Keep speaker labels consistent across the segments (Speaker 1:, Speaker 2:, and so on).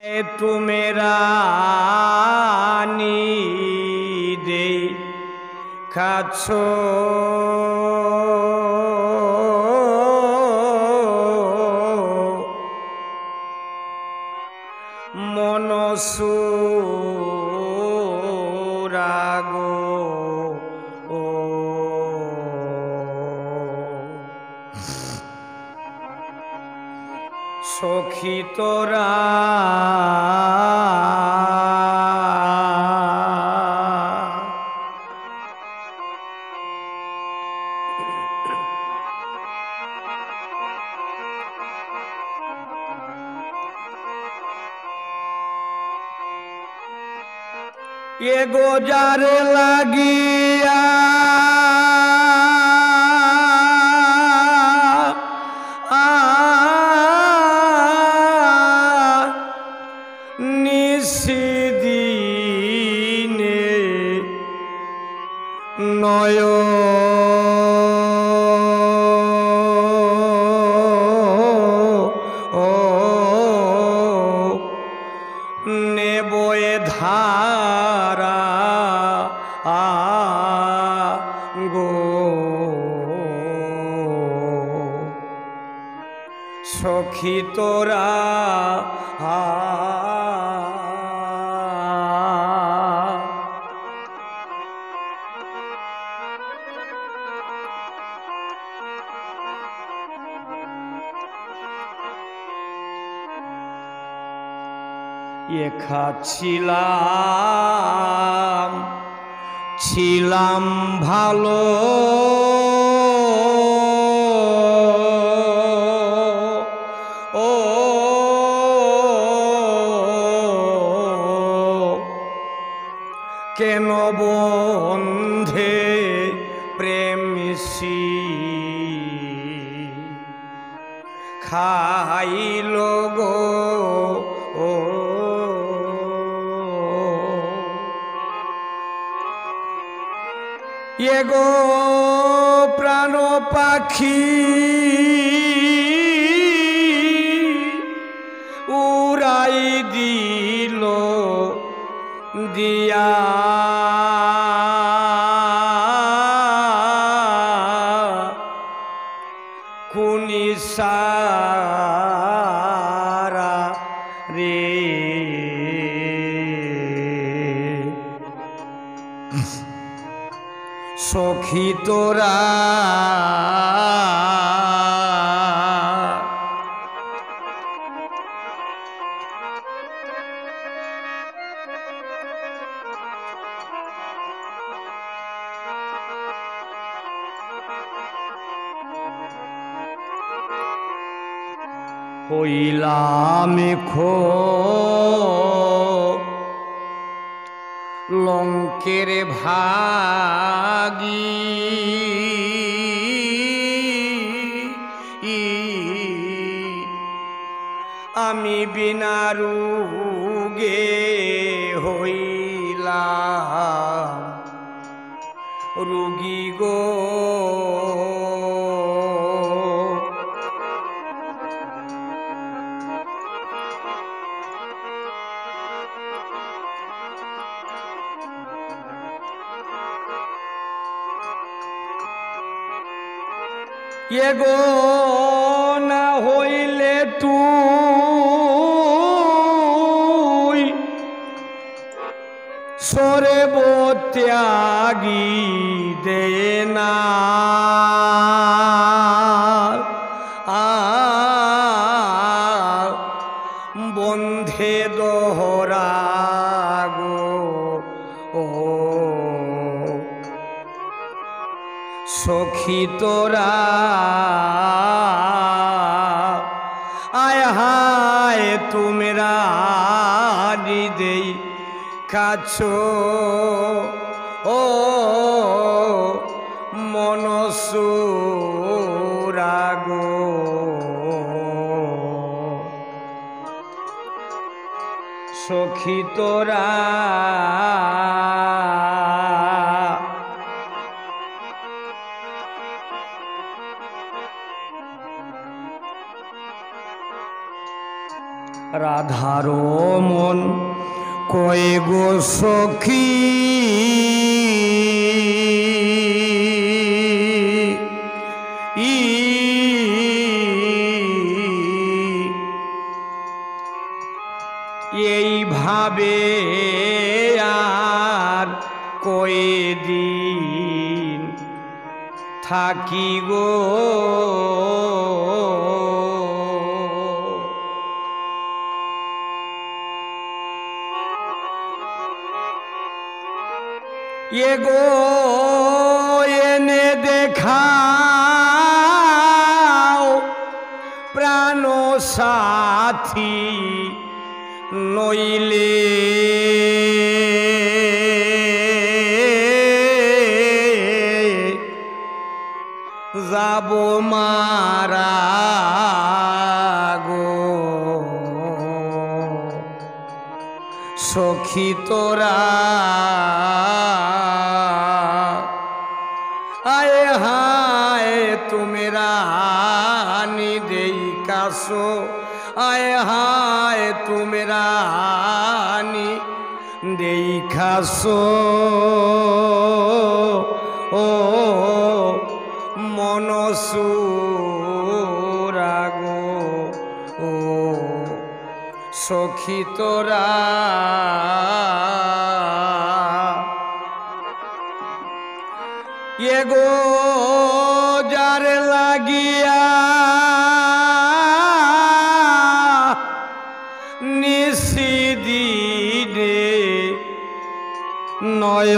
Speaker 1: तुमेरा दे खाच्छो मनसुरागो सखी तोरा ये गोजारे लागिया निशिदिने नय नेबोए धारा गो सखी तोरा ये ছিলাম ভালো ও কেন বন্ধে প্রেমসি খাইল গো ये गो प्राण पाखी उड़ाई दिलो दिया कुनी सारा रे सखी तोरा হইলাম খো লঙ্কের ভাগী আমি বিনা রোগে হইলাম রোগী গো ये गो ना होइले तू सोरे बो त्यागी देना बंधे दोहरा गो सखी तोरा आय हाय तुमरा हृदय काछो ओ मनसुरागो सखी तोरा রাধারো মন কয়ে গো সখী এইভাবে আর কয়দিন থাকি গো এগো এনে দেখাও প্রাণ সাথী নইলে যাব মারা গো সখী তোরা আয় হায় তুমেরা নি দেই কাসো আয় হায় তুমেরা নি দেই খাসো ও মনসুরাগো ও সখী তোরা এগো যার লাগিয়া নিশিদিনে নয়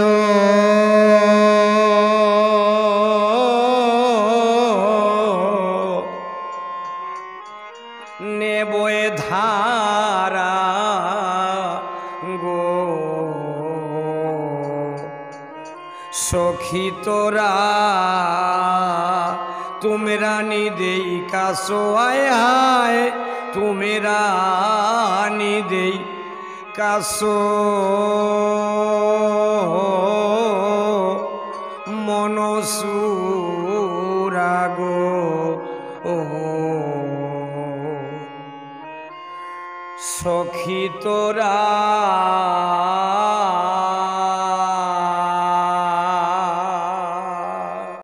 Speaker 1: নেবয়ে ধারা গো সখী তোরা তুমেরা নি দেই কাসো আয় হায় তুমেরা নি দেই কাসো মনসুরাগো ও সখী তোরা।